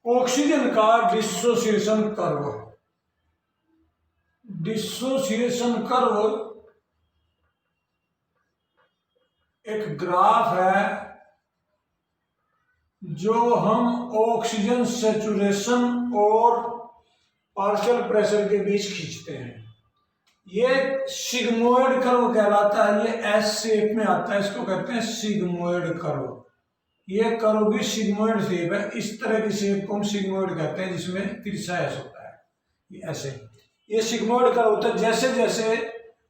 Oxygen का dissociation curve. Dissociation curve एक graph है जो हम ऑक्सीजन सेचुरेशन और पार्शियल प्रेशर के बीच खींचते हैं। ये सिग्मोइड कर्व कहलाता है। ये एस शेप में आता है, इसको कहते हैं सिग्मोइड कर्व। ये कर्व भी सिग्मोइड शेप है। इस तरह की शेप को हम सिग्मोइड कहते हैं, जिसमें तिरछा एस होता है। ये ऐसे ये सिग्मोइड कर्व होता है। जैसे जैसे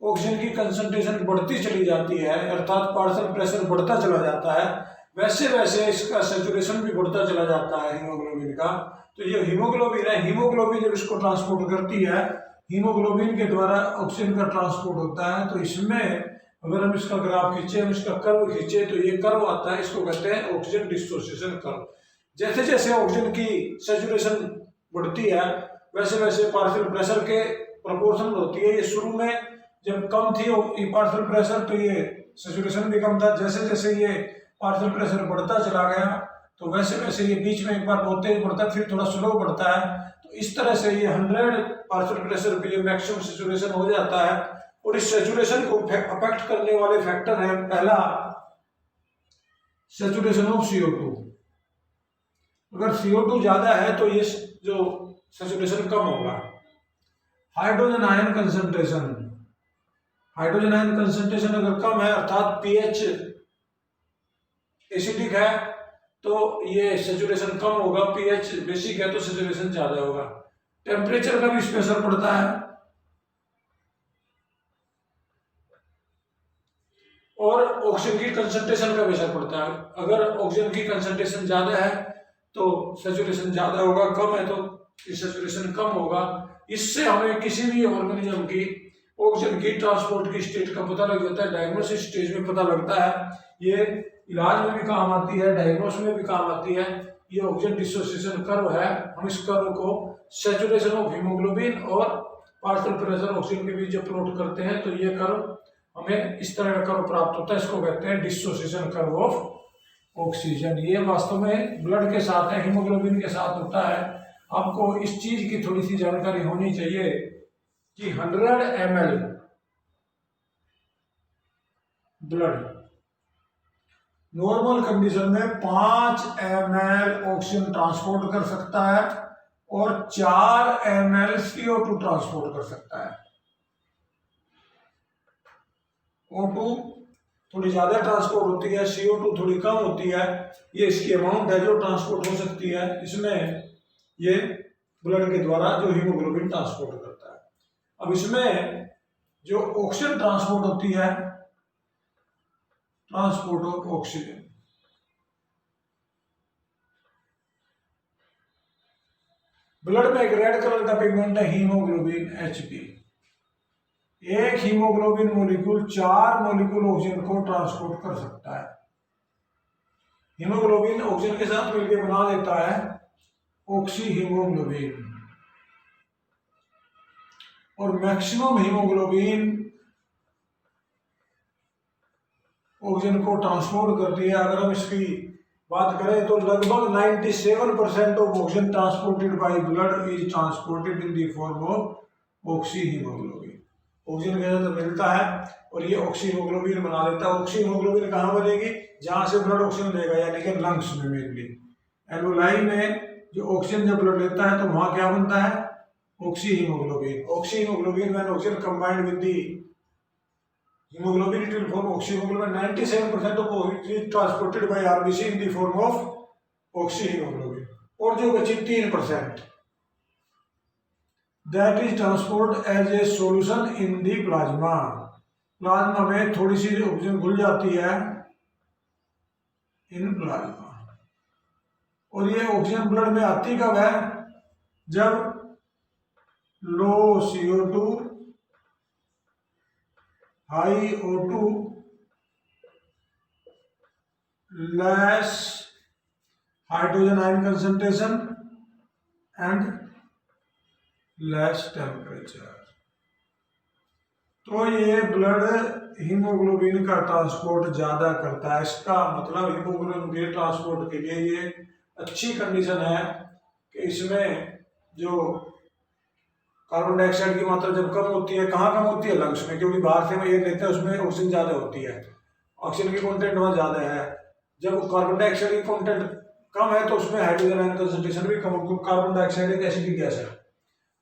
ऑक्सीजन की कंसंट्रेशन बढ़ती चली जाती है, अर्थात पार्शियल प्रेशर बढ़ता चला जाता है, वैसे वैसे इसका सेचुरेशन भी बढ़ता चला जाता है हीमोग्लोबिन का। तो ये हीमोग्लोबिन है, हीमोग्लोबिन जब इसको ट्रांसपोर्ट करती है, हीमोग्लोबिन के द्वारा ऑक्सीजन का ट्रांसपोर्ट होता है। तो इसमें अगर हम इसका ग्राफ खींचे, हम इसका कर्व खींचे, तो ये कर्व आता है, इसको कहते हैं ऑक्सीजन डिसोसिएशन कर्व। जैसे जैसे ऑक्सीजन की सेचुरेशन बढ़ती है, वैसे वैसे पार्शियल प्रेशर के प्रोपोर्शनल होती है। ये शुरू में जब कम थी पार्शियल प्रेशर, तो ये सेचुरेशन भी कम था। जैसे जैसे ये पार्शियल प्रेशर बढ़ता चला गया, तो वैसे वैसे ये बीच में एक बार बहुत तेज बढ़ता है, फिर थोड़ा स्लो बढ़ता है। तो इस तरह से ये 100 पार्शियल प्रेशर पे जो मैक्सिमम सेचुरेशन हो जाता है। और इस सेचुरेशन को अफेक्ट करने वाले फैक्टर है, पहला सेचुरेशन ऑफ CO2। अगर CO2 ज्यादा है तो ये जो सेचुरेशन कम होगा। Hydrogen ion concentration, hydrogen ion concentration अगर कम है, अर्थात pH एसिडिक है, तो ये सेचुरेशन कम होगा। pH बेसिक है तो सेचुरेशन ज्यादा होगा। टेम्परेचर का भी इस पे असर पड़ता है, और ऑक्सीजन की कंसंट्रेशन का भी असर पड़ता है। अगर ऑक्सीजन की कंसंट्रेशन ज्यादा है तो सेचुरेशन ज्यादा होगा, कम है तो सेचुरेशन कम होगा। इससे हमें किसी भी ऑर्गेनिज्म की ऑक्सीजन की ट्रांसपोर्ट की स्टेट का पता लग जाता है। डायग्नोसिस स्टेज में पता लगता है। ये इलाज में भी काम आती है, डायग्नोस में भी काम आती है। ये ऑक्सीजन डिसोसिएशन कर्व है। हम इस कर्व को सेचुरेशन ऑफ हीमोग्लोबिन और पार्शियल प्रेशर ऑक्सीजन के बीच जब प्लॉट करते हैं, तो ये कर्व हमें इस तरह का कर्व प्राप्त होता है। इसको कहते हैं डिसोसिएशन कर्व ऑफ ऑक्सीजन। ये वास्तव में ब्लड के साथ है, हीमोग्लोबिन के साथ होता है। आपको इस चीज की थोड़ी सी जानकारी होनी चाहिए कि 100 ml ब्लड नॉर्मल कंडीशन में 5 ml ऑक्सीजन ट्रांसपोर्ट कर सकता है और 4 ml CO2 ट्रांसपोर्ट कर सकता है। O2 थोड़ी ज्यादा ट्रांसपोर्ट होती है, CO2 थोड़ी कम होती है। ये इसकी अमाउंट है जो ट्रांसपोर्ट हो सकती है। इसमें ये ब्लड के द्वारा जो हीमोग्लोबिन ट्रांसपोर्ट करता है। अब इसमें जो ऑक्सीजन ट्रांसपोर्ट होती है, ट्रांसपोर्ट ऑफ ऑक्सीजन, ब्लड में एक रेड कलर का पिगमेंट है हीमोग्लोबिन Hb। एक हीमोग्लोबिन मॉलिक्यूल 4 मॉलिक्यूल ऑक्सीजन को ट्रांसपोर्ट कर सकता है। हीमोग्लोबिन ऑक्सीजन के साथ मिलकर बना देता है ऑक्सी हीमोग्लोबिन। और मैक्सिमम हीमोग्लोबिन ऑक्सीजन को ट्रांसपोर्ट करती है। अगर हम इसकी बात करें तो लगभग 97% of oxygen transported by blood is transported in the form of oxy haemoglobin. Oxygen के साथ मिलता है और ये ऑक्सी हीमोग्लोबिन बना देता है। ऑक्सी हीमोग्लोबिन कहाँ बनेगी? जहां से ब्लड ऑक्सीजन लेगा, यानी कि लंग्स में मेनली। एल्वोलाई में जो ऑक्सीजन जब ब्लड लेता है तो वहां क्या बनता है? Oxy haemoglobin. Oxy haemoglobin when oxygen combined with the hemoglobin it will form oxyhemoglobin. 97% of oxygen is transported by RBC in the form of oxyhemoglobin. और जो बची 3% that is transported as a solution in the plasma. Plasma में थोड़ी सी oxygen घुल जाती है in plasma. और ये ऑक्सीजन ब्लड में आती कब है? जब लो CO2 high O2 less hydrogen ion concentration and less temperature। तो ये ब्लड हीमोग्लोबिन का ट्रांसपोर्ट ज्यादा करता है। इसका मतलब हीमोग्लोबिन के ट्रांसपोर्ट के लिए ये अच्छी कंडीशन है कि इसमें जो कार्बन डाइऑक्साइड की मात्रा जब कम होती है, कहाँ कम होती है? लंग्स में, क्योंकि बाहर से हम एयर लेते हैं उसमें ऑक्सीजन ज़्यादा होती है, ऑक्सीजन की कंटेंट वहाँ ज़्यादा है। जब कार्बन डाइऑक्साइड की कंटेंट कम है तो उसमें हाइड्रोजन आयन कंसंट्रेशन भी कम, क्योंकि कार्बन डाइऑक्साइड एक एसिडिक गैस है,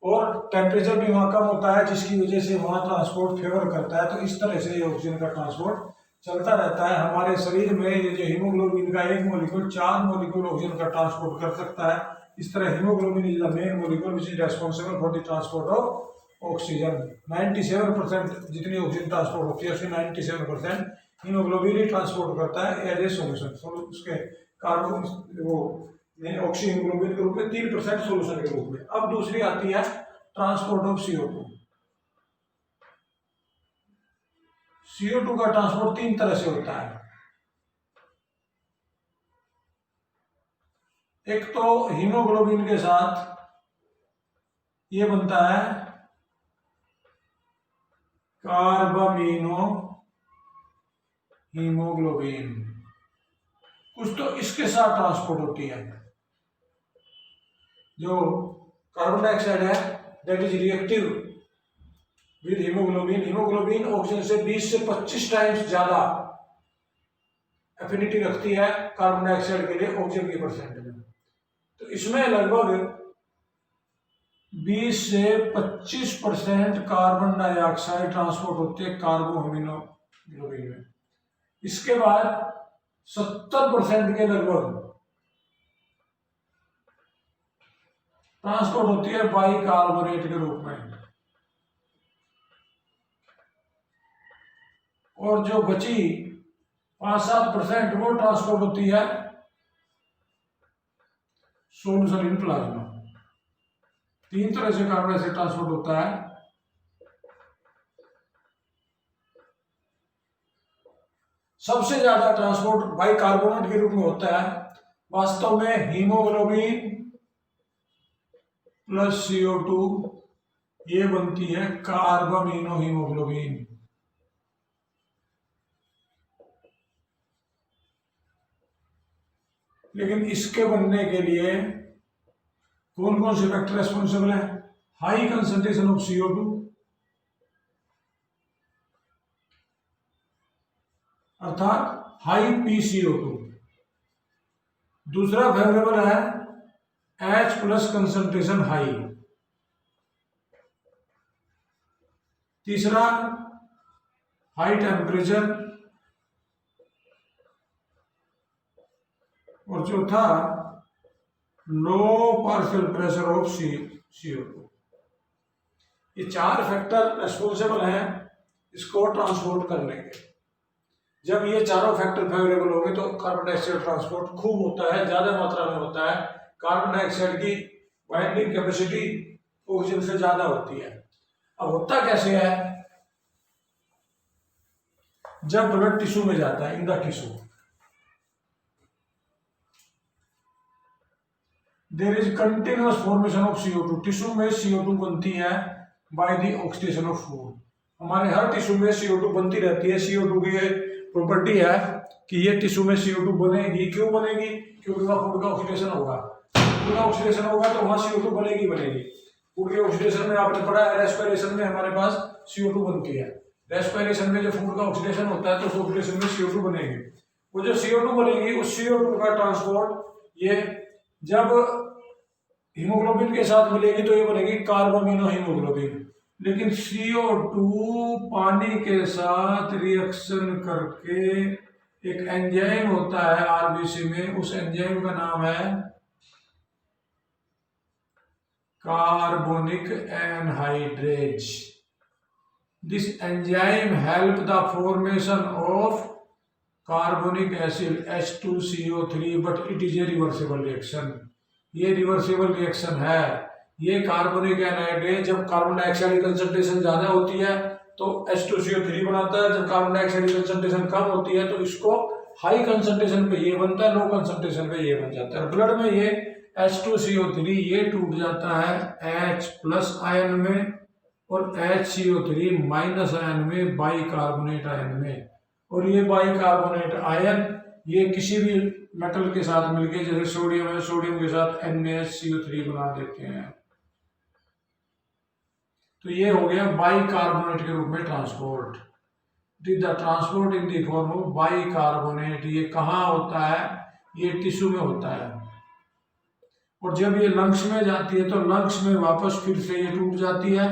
और टेम्परेचर भी वहाँ कम होता है, जिसकी वजह से वहाँ ट्रांसपोर्ट फेवर करता है। तो इस तरह से ये ऑक्सीजन का ट्रांसपोर्ट चलता रहता है। हमारे शरीर में ये जो हीमोग्लोबिन का एक मॉलिक्यूल 4 मॉलिक्यूल ऑक्सीजन का ट्रांसपोर्ट कर सकता है। इस तरह haemoglobin is the main molecule which is responsible for the transport of oxygen. 97% जितनी ऑक्सीजन ट्रांसपोर्ट होती है उसमें 97% हीमोग्लोबिन ही ट्रांसपोर्ट करता है एज ए सोल्यूशन। उसके कार्बन वो ऑक्सी हीमोग्लोबिन के रूप में 3% सोल्यूशन के रूप में। अब दूसरी आती है ट्रांसपोर्ट ऑफ CO2। CO2 का ट्रांसपोर्ट 3 तरह से होता है। एक तो हीमोग्लोबिन के साथ ये बनता है कार्बामिनो हीमोग्लोबिन, कुछ तो इसके साथ ट्रांसपोर्ट होती है। जो कार्बन डाइऑक्साइड है that is reactive with haemoglobin. Haemoglobin oxygen से 20 से 25 टाइम्स ज्यादा एफिनिटी रखती है कार्बन डाइऑक्साइड के लिए ऑक्सीजन की परसेंट में। तो इसमें लगभग 20 से 25% कार्बन डाइऑक्साइड ट्रांसपोर्ट होती है कार्बोहीमोग्लोबिन में। इसके बाद 70% के लगभग ट्रांसपोर्ट होती है बाइकार्बोनेट के रूप में, और जो बची 5-7% वो ट्रांसपोर्ट होती है सोल्यूशन इन प्लाज्मा। 3 तरह से कार्बन डाइऑक्साइड ट्रांसपोर्ट होता है। सबसे ज्यादा ट्रांसपोर्ट बाइकार्बोनेट के रूप में होता है। वास्तव में हीमोग्लोबिन प्लस CO2 ये बनती है कार्बामिनो हीमोग्लोबिन। लेकिन इसके बनने के लिए कौन कौन से फैक्टर रेस्पॉन्सिबल है? हाई कंसंट्रेशन ऑफ CO2, अर्थात हाई PCO2। दूसरा फेवरेबल है H+ कंसंट्रेशन हाई। तीसरा हाई टेम्परेचर, और चौथा लो पार्शियल प्रेशर ऑफ CO2। ये 4 फैक्टर रेस्पॉन्सिबल हैं इसको ट्रांसपोर्ट करने के। जब ये चारों फैक्टर फेवरेबल होंगे तो कार्बन डाइऑक्साइड ट्रांसपोर्ट खूब होता है, ज्यादा मात्रा में होता है। कार्बन डाइऑक्साइड की बाइंडिंग कैपेसिटी ऑक्सीजन से ज्यादा होती है। अब होता कैसे है? जब ब्लड टिश्यू में जाता है, in the tissue there is continuous formation of CO2। Tissue में CO2 बनती है by the oxidation of food. हमारे हर टिश्यू में CO2 बनती रहती है। CO2 की प्रॉपर्टी है कि ये टिश्यू में CO2 बनेगी। क्यों बनेगी? क्योंकि वहाँ फूड का ऑक्सीडेशन होगा। फूड का ऑक्सीडेशन होगा तो वहाँ CO2 बनेगी। फूड के ऑक्सीडेशन में आपने पढ़ा है, रेस्पिरेशन में हमारे पास CO2 बनती है। रेस्पिरेशन में जो फूड का ऑक्सीडेशन होता है तो उस ऑक्सीडेशन में CO2 बनेगी। वो जो CO2 बनेगी उस CO2 का ट्रांसपोर्ट ये जब हीमोग्लोबिन के साथ मिलेगी तो ये बनेगी कार्बामिनो हीमोग्लोबिन। लेकिन CO2 पानी के साथ रिएक्शन करके एक एंजाइम होता है RBC में, उस एंजाइम का नाम है carbonic anhydrase. This enzyme help the formation of carbonic acid H2CO3 but it is a reversible reaction. ये रिवर्सिबल रिएक्शन है। ये कार्बोनिक एनहाइड्रेज जब कार्बन डाइऑक्साइड की कंसंट्रेशन ज्यादा होती है तो H2CO3 बनाता है। जब कार्बन डाइऑक्साइड की कंसंट्रेशन कम होती है तो इसको हाई कंसंट्रेशन पे ये बनता है, लो कंसंट्रेशन पे ये बन जाता है। ब्लड में ये H2CO3 ये टूट जाता है H+ आयन में और HCO3- आयन में, बाइकार्बोनेट आयन में। और ये बाइकार्बोनेट आयन ये किसी भी मेटल के साथ मिलके, जैसे सोडियम है, सोडियम के साथ NaCO3 बना देते हैं। तो ये हो गया बाइकार्बोनेट के रूप में transport. The transport in the form of bicarbonate, ये कहाँ होता है? ये टिश्यू में होता है। और जब ये लंग्स में जाती है तो लंग्स में वापस फिर से ये टूट जाती है,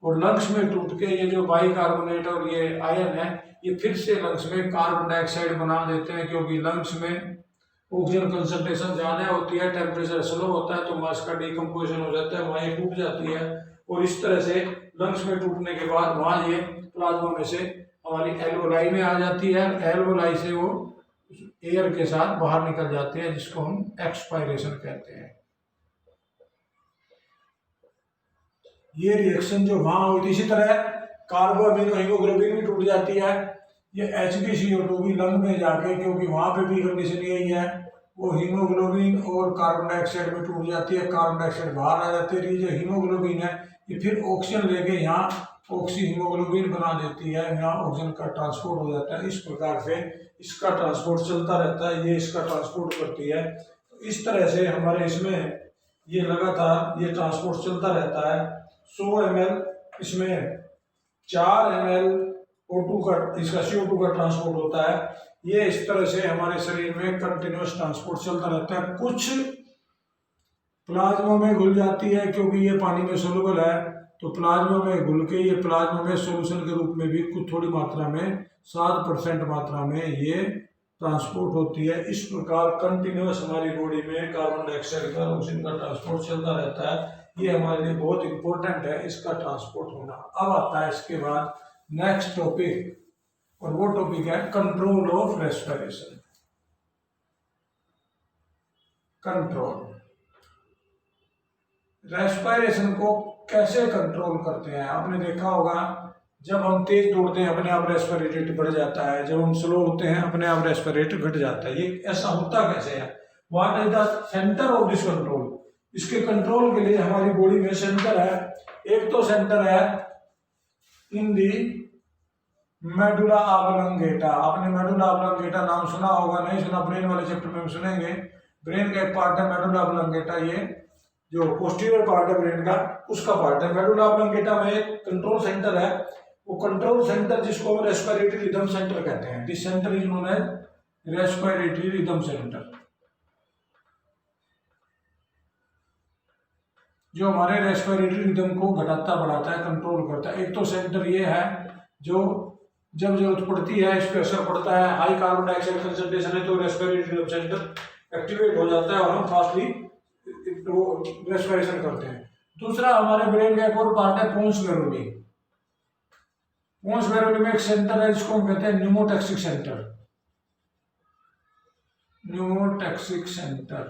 और लंग्स में टूट के ये जो बाइकार्बोनेट और ये आयन है ये फिर से लंग्स में कार्बन डाइऑक्साइड बना देते हैं, क्योंकि लंग्स में ऑक्सीजन कंसंट्रेशन ज़्यादा होती है, टेम्परेचर स्लो होता है, तो मास का डिकम्पोजिशन हो जाता है, वहाँ ये टूट जाती है। और इस तरह से लंग्स में टूटने के बाद वहाँ ये प्लाज्मा में से हमारी एल्वोलाई में आ जाती है, एल्वोलाई से वो एयर के साथ बाहर निकल जाते हैं, जिसको हम एक्सपायरेशन कहते हैं। ये रिएक्शन जो वहां हुई थी, इसी तरह कार्बोअमीनो हीमोग्लोबिन भी टूट जाती है। ये HbCO2 भी लंग में जाके, क्योंकि वहां पे भी कंडीशन यही है, वो हीमोग्लोबिन और कार्बन डाइऑक्साइड में टूट जाती है, कार्बन डाइऑक्साइड बाहर आ जाती है। ये जो हीमोग्लोबिन है ये फिर ऑक्सीजन लेके यहाँ ऑक्सी हीमोग्लोबिन बना देती है, यहाँ ऑक्सीजन का ट्रांसपोर्ट हो जाता है। इस प्रकार से इसका ट्रांसपोर्ट चलता रहता है, ये इसका ट्रांसपोर्ट करती है। इस तरह से हमारे इसमें ये लगातार ये ट्रांसपोर्ट चलता रहता है। 100 ml इसमें 4 ml O2 का, इसका CO2 का ट्रांसपोर्ट होता है। ये इस तरह से हमारे शरीर में कंटिन्यूस ट्रांसपोर्ट चलता रहता है। कुछ प्लाज्मा में घुल जाती है, क्योंकि ये पानी में सोलुबल है, तो प्लाज्मा में घुल के ये प्लाज्मा में सोल्यूशन के रूप में भी कुछ थोड़ी मात्रा में 7% मात्रा में ये ट्रांसपोर्ट होती है। इस प्रकार कंटिन्यूस हमारी बॉडी में कार्बन डाइऑक्साइड का, ऑक्सीजन का ट्रांसपोर्ट चलता रहता है। ये हमारे लिए बहुत इंपॉर्टेंट है, इसका ट्रांसपोर्ट होना। अब आता है इसके बाद नेक्स्ट टॉपिक, और वो टॉपिक है control of respiration. Control respiration को कैसे कंट्रोल करते हैं? आपने देखा होगा, जब हम तेज दौड़ते हैं अपने आप रेस्पिरेटरी रेट बढ़ जाता है, जब हम स्लो होते हैं अपने आप रेस्पिरेटरी घट जाता है। ये ऐसा होता कैसे है? What is the centre of this control? इसके कंट्रोल के लिए हमारी बॉडी में सेंटर है। एक तो सेंटर है इन दी मेडुला ऑब्लंगेटा। आपने मेडुला ऑब्लंगेटा नाम सुना होगा, नहीं सुना ब्रेन वाले चैप्टर में हम सुनेंगे। ब्रेन का एक पार्ट है मेडुला ऑब्लंगेटा, ये जो पोस्टीरियर पार्ट है ब्रेन का उसका पार्ट है। मेडुला ऑब्लंगेटा में एक कंट्रोल सेंटर है, वो कंट्रोल सेंटर जिसको हम रेस्पिरेटरी रिदम सेंटर कहते हैं। This centre is known as respiratory rhythm centre, जो हमारे रेस्पिरेटरी रिदम को घटाता बढ़ाता है, कंट्रोल करता है। एक तो सेंटर ये है जो जब जरूरत पड़ती है, इस पर असर पड़ता है, हाई कार्बन डाइऑक्साइड कंसंट्रेशन है तो रेस्पिरेटरी रिदम सेंटर एक्टिवेट हो जाता है और हम फास्टली रेस्पिरेशन करते हैं। दूसरा हमारे ब्रेन का एक और पार्ट है पोन्स मेरोडी। पोन्स मेरोडी में एक सेंटर है जिसको हम कहते हैं न्यूमोटैक्सिक सेंटर। न्यूमोटैक्सिक सेंटर,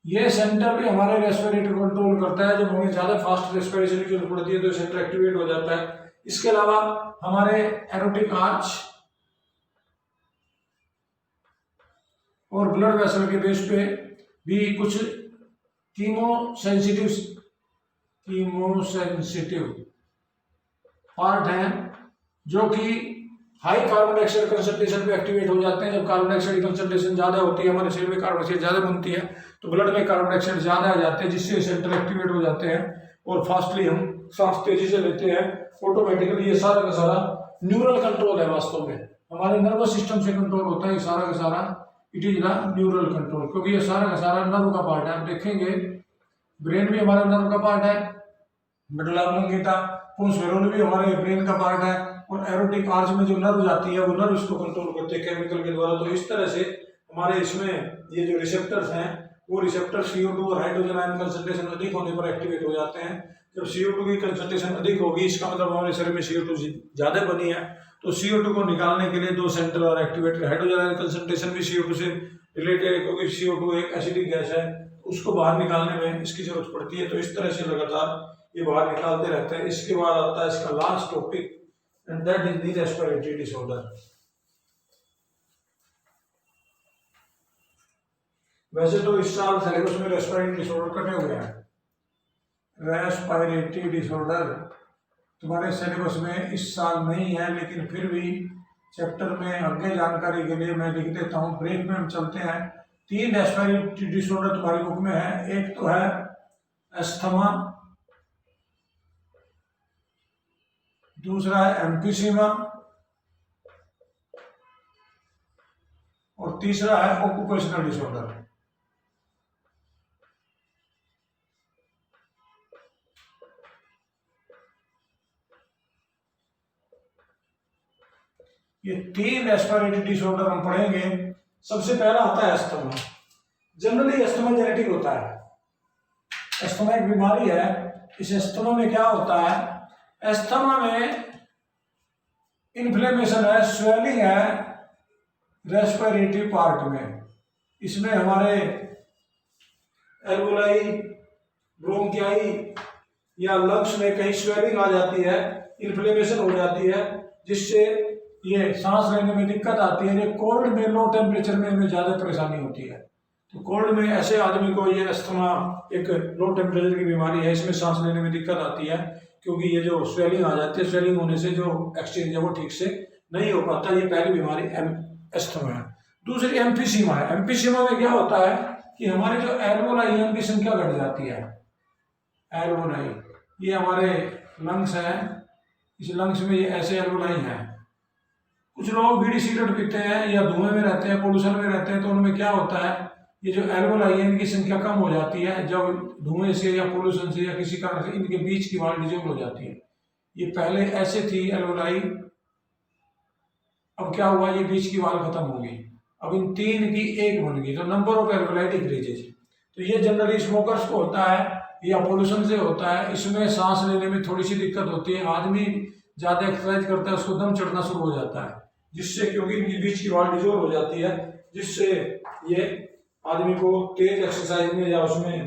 ये सेंटर भी हमारे रेस्पिरेटरी कंट्रोल करता है। जब हमें ज्यादा फास्ट रेस्पिरेशन की जरूरत पड़ती है तो सेंटर एक्टिवेट हो जाता है। इसके अलावा हमारे एरोटिक आर्च और ब्लड वेसल के बेस पे भी कुछ कीमोसेंसिटिव पार्ट हैं, जो कि हाई कार्बन डाइऑक्साइड कंसंट्रेशन पे एक्टिवेट हो जाते हैं। जब कार्बन डाइऑक्साइड कंसंट्रेशन ज्यादा होती है, हमारे शरीर में कार्बन डाइऑक्साइड ज्यादा बनती है, तो ब्लड में कार्बन डाइऑक्साइड ज्यादा आ जाते हैं, जिससे सेंटर एक्टिवेट हो जाते हैं और फास्टली हम सांस तेजी से लेते हैं। ऑटोमेटिकली ये सारा का सारा न्यूरल कंट्रोल है, वास्तव में हमारे नर्वस सिस्टम से कंट्रोल होता है। ये सारा का सारा it is the neural control, क्योंकि ये सारा का सारा नर्व का पार्ट है। आप देखेंगे ब्रेन भी हमारा नर्व का पार्ट है, मेडुला ऑब्लंगेटा, पोन्स मेरोडी भी हमारे ब्रेन का पार्ट है, और एरोटिक आर्च में जो नर्व जाती है वो नर्व इसको कंट्रोल करते हैं केमिकल के द्वारा। तो इस तरह से हमारे इसमें ये जो रिसेप्टर्स हैं वो रिसेप्टर CO2 और हाइड्रोजन आयन कंसंट्रेशन अधिक होने पर एक्टिवेट हो जाते हैं। जब CO2 की कंसंट्रेशन अधिक होगी, इसका मतलब हमारे शरीर में CO2 ज्यादा बनी है, तो CO2 को निकालने के लिए दो सेंटर और एक्टिवेट। हाइड्रोजन आयन कंसंट्रेशन भी CO2 से रिलेटेड है, क्योंकि CO2 एक एसिडिक गैस है, उसको बाहर निकालने में इसकी जरूरत पड़ती है। तो इस तरह से लगातार ये बाहर निकालते रहते हैं। इसके बाद आता है इसका last topic, and that is the respiratory disorder. वैसे तो इस साल सिलेबस में रेस्पिरेटरी डिसऑर्डर कटे हुए हैं। रेस्पिरेटरी डिसऑर्डर तुम्हारे सिलेबस में इस साल नहीं है, लेकिन फिर भी चैप्टर में आगे जानकारी के लिए मैं लिख देता हूँ। ब्रेक में हम चलते हैं। 3 रेस्पिरेटरी डिसऑर्डर तुम्हारी बुक में है। एक तो है अस्थमा, दूसरा है एम्फीसीमा और तीसरा है ऑक्यूपेशनल डिसऑर्डर। ये 3 रेस्पिरेटरी डिसऑर्डर हम पढ़ेंगे। सबसे पहला आता है अस्थमा। जनरली अस्थमा जेनेटिक होता है। अस्थमा एक बीमारी है। इस अस्थमा में क्या होता है, अस्थमा में इन्फ्लेमेशन है, स्वेलिंग है रेस्पिरेटरी पार्ट में। इसमें हमारे एल्वोलाई, ब्रोंकियाई या लंग्स में कहीं स्वेलिंग आ जाती है, इन्फ्लेमेशन हो जाती है, जिससे ये सांस लेने में दिक्कत आती है। ये कोल्ड में, लो टेम्परेचर में हमें ज़्यादा परेशानी होती है। तो कोल्ड में ऐसे आदमी को ये अस्थमा एक लो टेम्परेचर की बीमारी है, इसमें सांस लेने में दिक्कत आती है, क्योंकि ये जो स्वेलिंग आ जाती है, स्वेलिंग होने से जो एक्सचेंज है वो ठीक से नहीं हो पाता। ये पहली बीमारी अस्थमा है। दूसरी एम्फीसीमा है। एम्फीसीमा में क्या होता है कि हमारे जो एल्वोलाई की संख्या घट जाती है। एल्वोलाई ये हमारे लंग्स हैं, इस लंग्स में ये ऐसे एल्वोलाई हैं। कुछ लोग बीड़ी सिगरेट पीते हैं या धुएं में रहते हैं, पोल्यूशन में रहते हैं, तो उनमें क्या होता है, ये जो एल्वोलाई इनकी संख्या कम हो जाती है जब धुएं से या पोल्यूशन से या किसी कारण से इनके बीच की वाल डिजोल्व हो जाती है। ये पहले ऐसे थी एल्वोलाई, अब क्या हुआ, ये बीच की वाल खत्म हो गई, अब इन 3 की 1 बन गई, तो नंबर ऑफ एल्वोलाई डिक्रीजेज। तो ये जनरली स्मोकर्स को होता है या पोल्यूशन से होता है। इसमें सांस लेने में थोड़ी सी दिक्कत होती है। आदमी ज्यादा एक्सरसाइज करता है, उसको दम चढ़ना शुरू हो जाता है, जिससे क्योंकि इनकी बीच की वाल डिजोल्व हो जाती है, जिससे ये आदमी को तेज एक्सरसाइज में या उसमें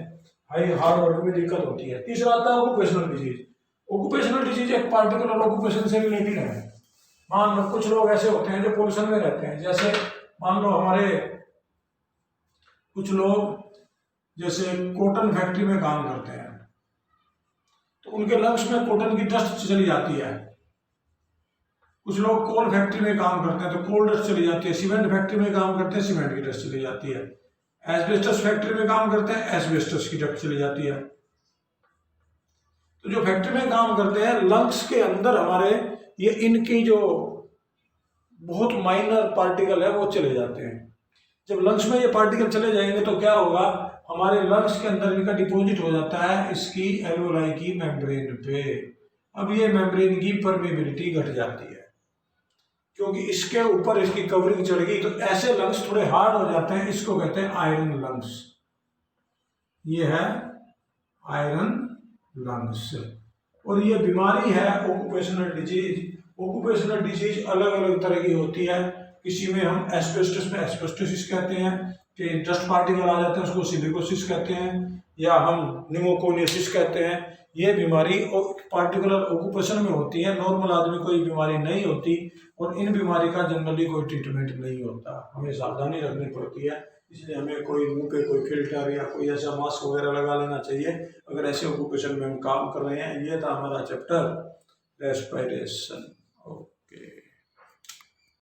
हाई हार्ड वर्क में दिक्कत होती है। तीसरा आता है ऑक्यूपेशनल डिजीज। ऑक्यूपेशनल डिजीज एक पार्टिकुलर ऑक्यूपेशन से रिलेटेड है। मान लो कुछ लोग ऐसे होते हैं जो पोल्यूशन में रहते हैं, जैसे मान लो हमारे कुछ लोग जैसे कॉटन फैक्ट्री में काम करते हैं, तो उनके लंग्स में कॉटन की डस्ट चली जाती है। कुछ लोग कोल फैक्ट्री में काम करते हैं तो कोल डस्ट चली जाती है। सीमेंट फैक्ट्री में काम करते हैं, सीमेंट की डस्ट चली जाती है। एस्बेस्टस फैक्ट्री में काम करते हैं, एस्बेस्टस की डस्ट चली जाती है। तो जो फैक्ट्री में काम करते हैं, लंग्स के अंदर हमारे ये इनकी जो बहुत माइनर पार्टिकल है वो चले जाते हैं। जब लंग्स में ये पार्टिकल चले जाएंगे तो क्या होगा, हमारे लंग्स के अंदर इनका डिपॉजिट हो जाता है इसकी एल्वोलाई की मेम्ब्रेन पे। अब ये मेम्ब्रेन की परमेबिलिटी घट जाती है, क्योंकि इसके ऊपर इसकी कवरिंग चढ़ गई, तो ऐसे लंग्स थोड़े हार्ड हो जाते हैं। इसको कहते हैं आयरन लंग्स। ये है आयरन लंग्स। और ये बीमारी है ऑक्यूपेशनल डिजीज। ऑक्यूपेशनल डिजीज अलग अलग तरह की होती है। किसी में हम एस्बेस्टस में एस्बेस्टोसिस कहते हैं कि डस्ट पार्टिकल आ जाते हैं, उसको सिलिकोसिस कहते हैं, या हम निमोकोनियोसिस कहते हैं। ये बीमारी पार्टिकुलर ऑक्यूपेशन में होती है। नॉर्मल आदमी को ये बीमारी नहीं होती, और इन बीमारी का जनरली कोई ट्रीटमेंट नहीं होता। हमें सावधानी रखनी पड़ती है, इसलिए हमें कोई मुंह पे कोई फिल्टर या कोई ऐसा मास्क वगैरह लगा लेना चाहिए अगर ऐसे ऑक्यूपेशन में हम काम कर रहे हैं। ये था हमारा चैप्टर रेस्पिरेशन।